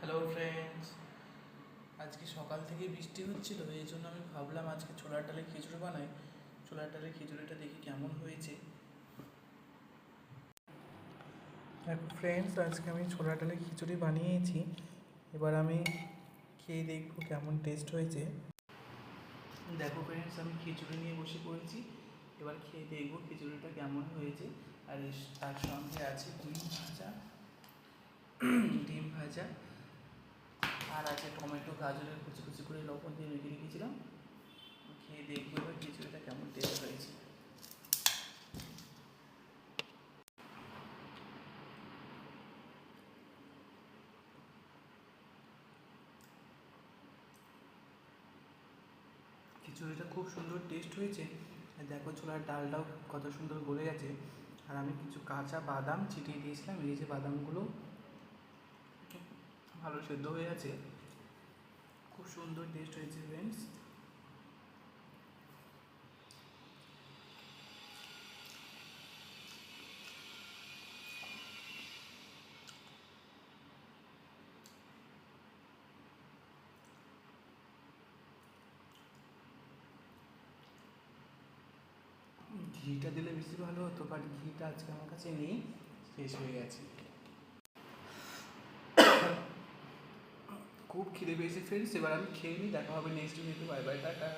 Hello friends, আজকে সকাল থেকে বৃষ্টি হচ্ছিল, এই জন্য আমি ভাবলাম আজকে ছোলার ডালের খিচুড়ি বানাই। ছোলার ডালের খিচুড়িটা দেখি কেমন হয়েছে। দেখো ফ্রেন্ডস, আজকে আমি ছোলার ডালের খিচুড়ি বানিয়েছি। এবার আমি খেয়ে দেখবো কেমন টেস্ট হয়েছে। দেখো ফ্রেন্ডস, আমি খিচুড়ি নিয়ে বসে পড়েছি। এবার খেয়ে দেখবো খিচুড়িটা কেমন হয়েছে। আর তার সঙ্গে আছে ডিম ভাজা, আর আছে টমেটো গাজরের কুচি কুচি করে লবণ দিয়ে মেখে রেখেছিলাম। খেয়ে দেখবো এবার খিচুড়িটা কেমন টেস্ট হয়েছে। খিচুড়িটা খুব সুন্দর টেস্ট হয়েছে। আর দেখো ছোলার ডালটাও কত সুন্দর গলে গেছে। আর আমি কিছু কাঁচা বাদাম ছিটিয়ে দিয়েছিলাম, এই যে বাদামগুলো ভালো সেদ্ধ হয়ে আছে। খুব সুন্দর টেস্ট হয়েছে ফ্রেন্ডস। ঘিটা দিলে বেশি ভালো হতো, বাট ঘিটা আজকে আমার কাছে নেই, শেষ হয়ে গেছে। খুব খিদে পেয়েছে ফ্রেন্ডস, এবার আমি খেয়ে নিই। দেখা হবে নেক্সট ভিডিওতে। Bye bye, tata.